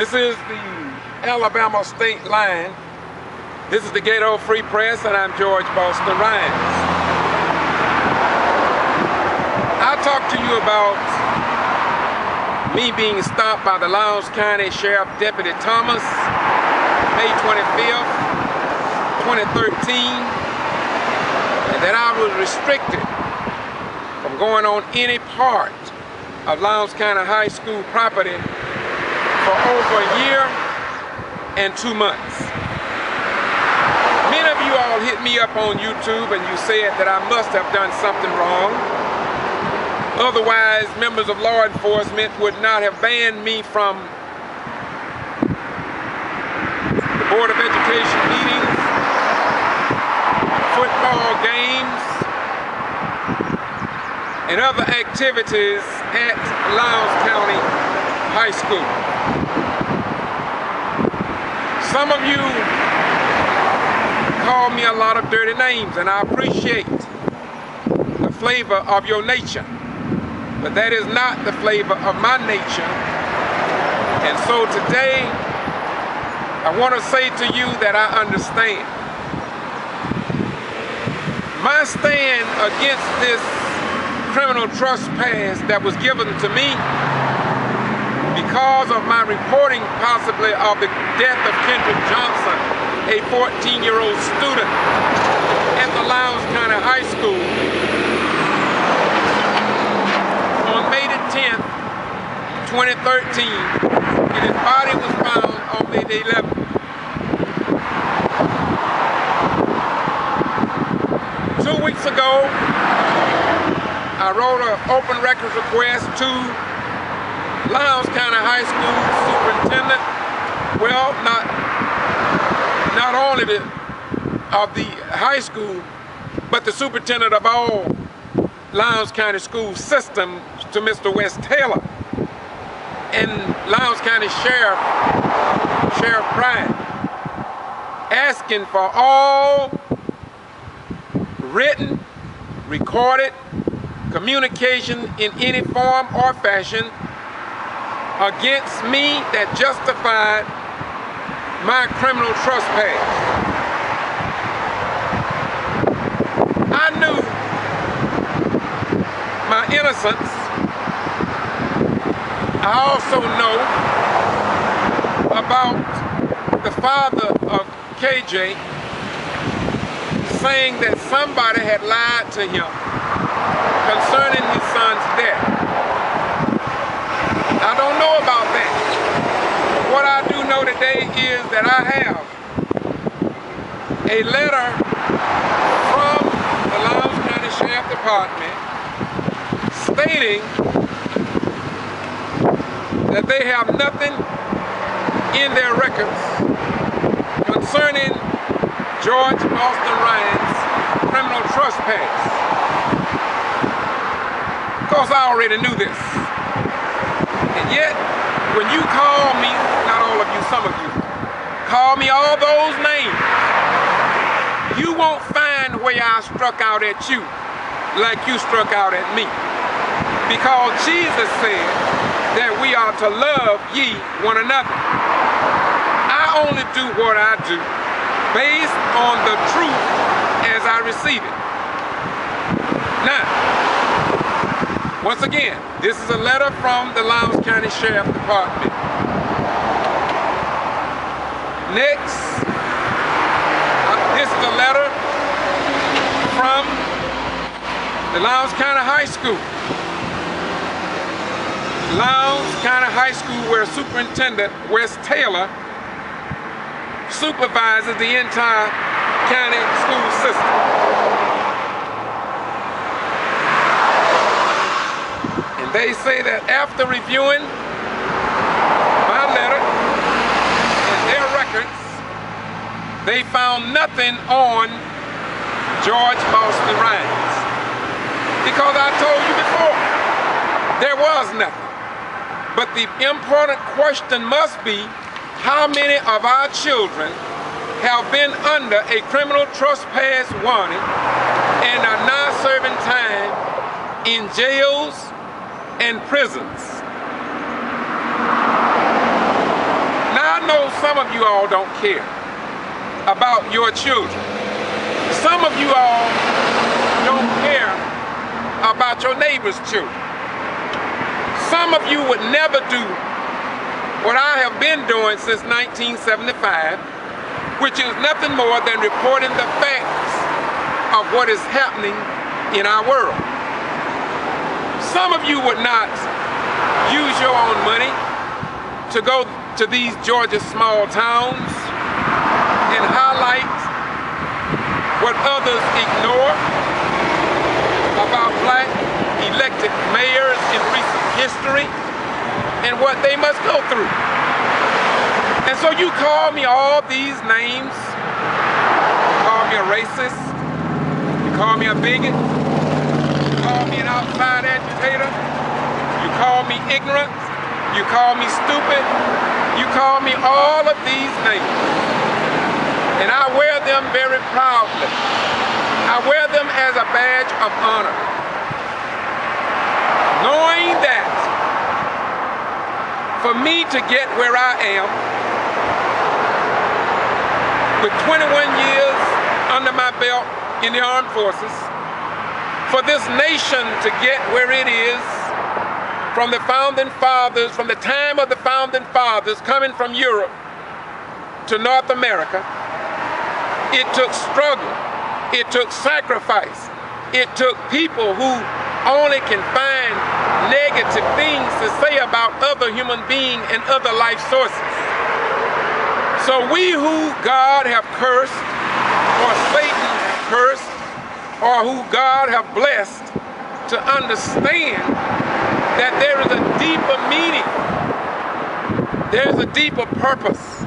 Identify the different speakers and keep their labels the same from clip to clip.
Speaker 1: This is the Alabama state line. This is the Ghetto Free Press, and I'm George Boston Rhymes. I'll talk to you about me being stopped by the Lowndes County Sheriff Deputy Thomas, May 25th, 2013, and that I was restricted from going on any part of Lowndes County High School property for over a year and 2 months. Many of you all hit me up on YouTube and you said that I must have done something wrong. Otherwise, members of law enforcement would not have banned me from the Board of Education meetings, football games, and other activities at Lowndes County High School. Some of you call me a lot of dirty names, and I appreciate the flavor of your nature, but that is not the flavor of my nature. And so today, I want to say to you that I understand. My stand against this criminal trespass that was given to me because of my reporting possibly of the death of Kendrick Johnson, a 14-year-old student at the Lowndes County High School on May the 10th, 2013, and his body was found on May the 11th. 2 weeks ago, I wrote an open records request to Lowndes County High School superintendent. Well, not only of the high school, but the superintendent of all Lowndes County school systems, to Mr. West Taylor, and Lowndes County Sheriff Bryant, asking for all written, recorded communication in any form or fashion against me that justified my criminal trespass. I knew my innocence. I also know about the father of KJ saying that somebody had lied to him concerning his son's death. I don't know about that. What I do know today is that I have a letter from the Lowndes County Sheriff Department stating that they have nothing in their records concerning George Boston Ryan's criminal trespass. Of course, I already knew this. And yet, when you call me, not all of you, some of you, call me all those names, you won't find where I struck out at you like you struck out at me. Because Jesus said that we are to love ye one another. I only do what I do based on the truth as I receive it. Now, once again, this is a letter from the Lowndes County Sheriff Department. Next, this is a letter from the Lowndes County High School. Lowndes County High School, where Superintendent West Taylor supervises the entire county school system. And they say that after reviewing my letter and their records, they found nothing on George Boston Rhymes. Because I told you before, there was nothing. But the important question must be, how many of our children have been under a criminal trespass warning and are now serving time in jails and prisons? know some of you all don't care about your children. Some of you all don't care about your neighbor's children. Some of you would never do what I have been doing since 1975, which is nothing more than reporting the facts of what is happening in our world. Some of you would not use your own money to go to these Georgia small towns and highlight what others ignore about black elected mayors in recent history and what they must go through. And so you call me all these names. You call me a racist. You call me a bigot. You call me an outside agitator. You call me ignorant. You call me stupid. You call me all of these names. And I wear them very proudly. I wear them as a badge of honor. Knowing that for me to get where I am, with 21 years under my belt in the armed forces, for this nation to get where it is, from the founding fathers, from the time of the founding fathers coming from Europe to North America, it took struggle, it took sacrifice, it took people who only can find negative things to say about other human beings and other life sources. So we who God have cursed, or Satan cursed, or who God have blessed, to understand that there is a deeper meaning, there is a deeper purpose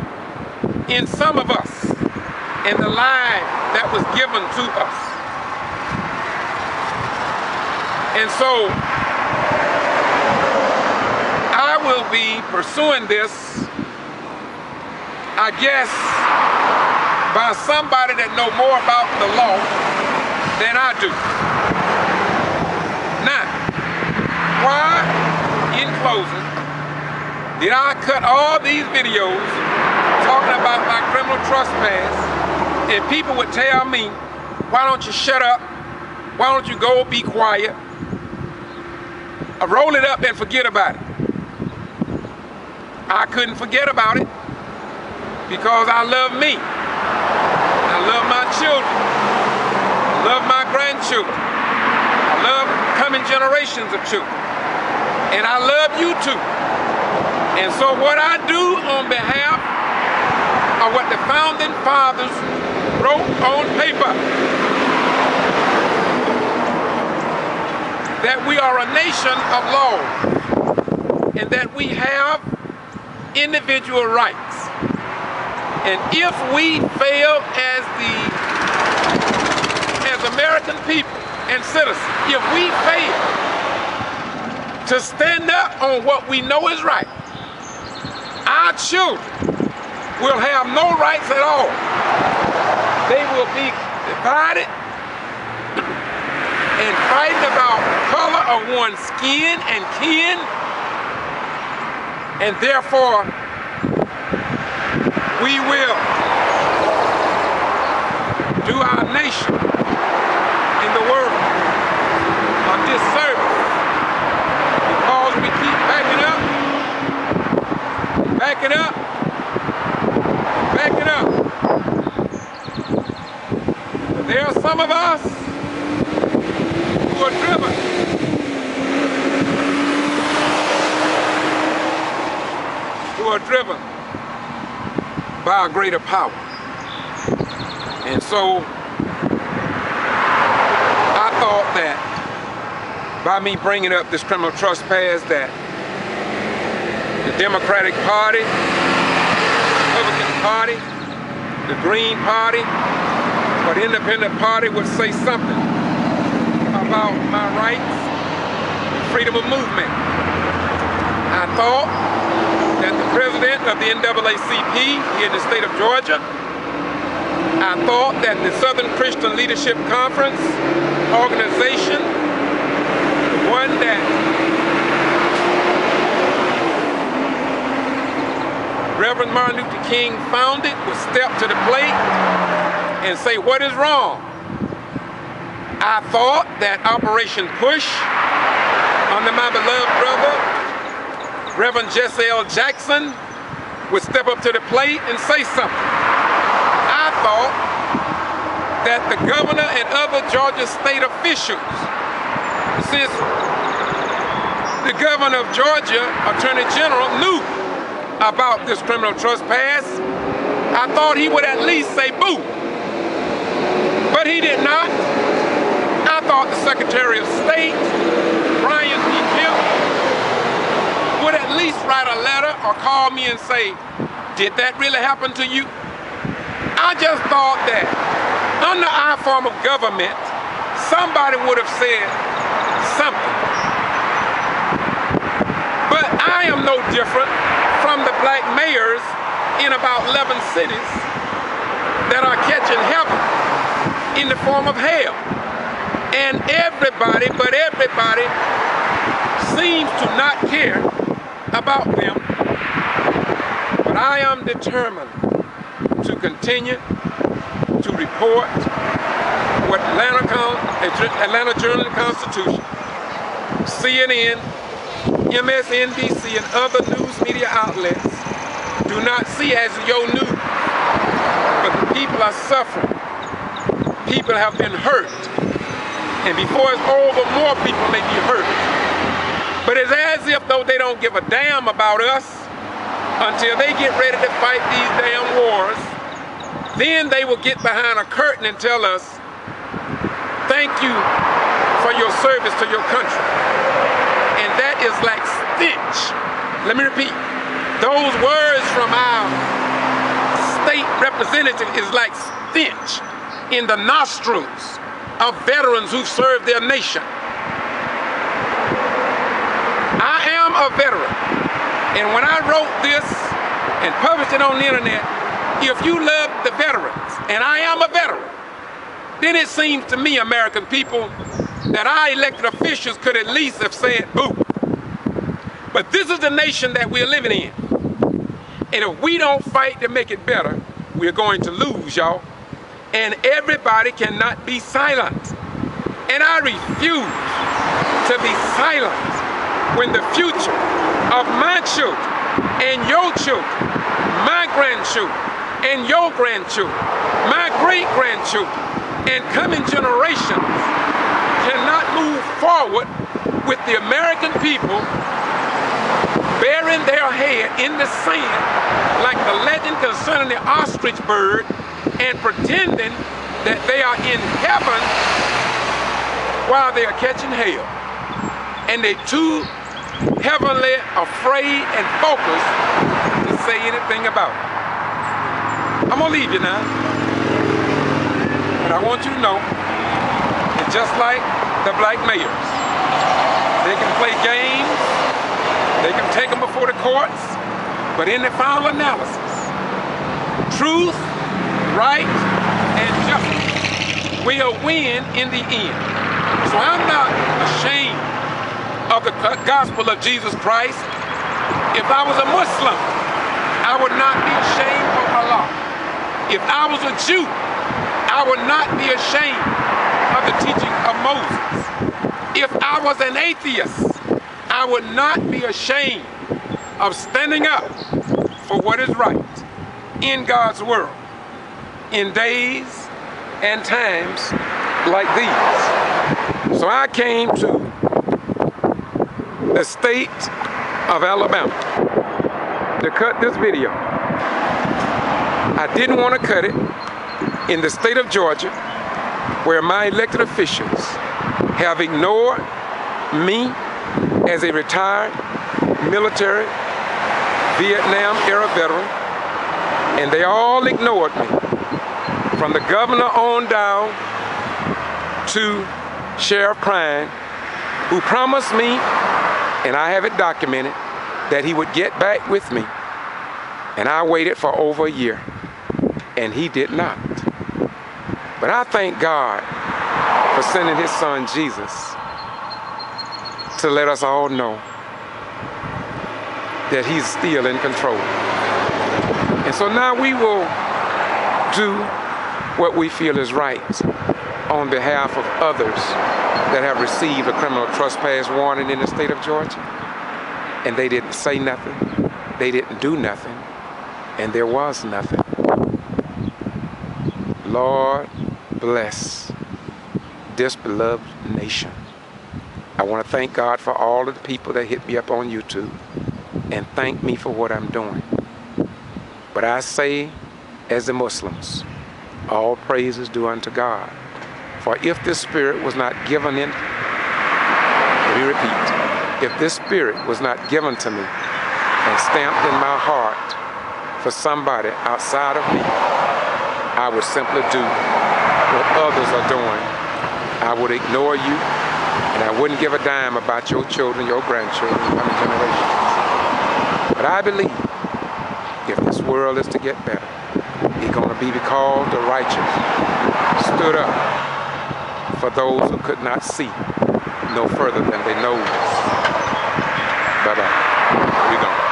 Speaker 1: in some of us, in the life that was given to us. And so I will be pursuing this, I guess, by somebody that know more about the law than I do. Now, why, in closing, did I cut all these videos talking about my criminal trespass, and people would tell me, why don't you shut up? Why don't you go be quiet? Roll it up and forget about it. I couldn't forget about it because I love me. I love my children. I love my grandchildren. I love coming generations of children. And I love you too. And so what I do on behalf of what the founding fathers wrote on paper, that we are a nation of law and that we have individual rights. And if we fail as American people and citizens, if we fail to stand up on what we know is right, our children will have no rights at all. They will be divided and fighting about the color of one's skin and kin, and therefore we will do our nation in the world a disservice because we keep backing up. There are some of us who are driven by a greater power. And so I thought that by me bringing up this criminal trespass, that the Democratic Party, the Republican Party, the Green Party, or the Independent Party would say something about my rights and freedom of movement. I thought that the president of the NAACP here in the state of Georgia, I thought that the Southern Christian Leadership Conference organization, the one that Reverend Reverend Martin Luther King founded, would step to the plate and say, what is wrong? I thought that Operation Push, under my beloved brother, Reverend Jesse L. Jackson, would step up to the plate and say something. I thought that the governor and other Georgia state officials, since the governor of Georgia, Attorney General, knew about this criminal trespass, I thought he would at least say boo. But he did not. I thought the Secretary of State, Brian P. Kemp, would at least write a letter or call me and say, did that really happen to you? I just thought that under our form of government, somebody would have said something. But I am no different from the black mayors in about 11 cities that are catching heaven in the form of hell. And everybody, but everybody, seems to not care about them. But I am determined to continue to report what Atlanta Journal-Constitution, CNN, MSNBC, and other news media outlets do not see as your news. But the people are suffering. People have been hurt. And before it's over, more people may be hurt. But it's as if though they don't give a damn about us until they get ready to fight these damn wars. Then they will get behind a curtain and tell us, thank you for your service to your country. And that is like stench. Let me repeat. Those words from our state representative is like stench in the nostrils of veterans who've served their nation. I am a veteran. And when I wrote this and published it on the internet, if you love the veterans, and I am a veteran, then it seems to me, American people, that our elected officials could at least have said boo. But this is the nation that we're living in. And if we don't fight to make it better, we're going to lose, y'all. And everybody cannot be silent. And I refuse to be silent when the future of my children and your children, my grandchildren and your grandchildren, my great-grandchildren, and coming generations cannot move forward with the American people burying their head in the sand like the legend concerning the ostrich bird and pretending that they are in heaven while they are catching hell. And they're too heavenly afraid and focused to say anything about it. I'm gonna leave you now. But I want you to know that just like the black mayors, they can play games, they can take them before the courts, but in the final analysis, truth, right, and justice will win in the end. So I'm not ashamed of the gospel of Jesus Christ. If I was a Muslim, I would not be ashamed of Allah. If I was a Jew, I would not be ashamed of the teaching of Moses. If I was an atheist, I would not be ashamed of standing up for what is right in God's world in days and times like these. So I came to the state of Alabama to cut this video. I didn't want to cut it in the state of Georgia, where my elected officials have ignored me as a retired military Vietnam-era veteran, and they all ignored me, from the governor on down to Sheriff Prine, who promised me, and I have it documented, that he would get back with me. And I waited for over a year, and he did not. But I thank God for sending his son Jesus to let us all know that he's still in control. And so now we will do what we feel is right on behalf of others that have received a criminal trespass warning in the state of Georgia. And they didn't say nothing, they didn't do nothing, and there was nothing. Lord, bless this beloved nation. I want to thank God for all of the people that hit me up on YouTube and thank me for what I'm doing. But I say, as the Muslims, all praise is due unto God. For if this spirit was not given in, let me repeat, if this spirit was not given to me and stamped in my heart for somebody outside of me, I would simply do what others are doing. I would ignore you, and I wouldn't give a dime about your children, your grandchildren, coming generations. But I believe if this world is to get better, it's going to be because the righteous stood up for those who could not see no further than their nose. Bye-bye. We gone.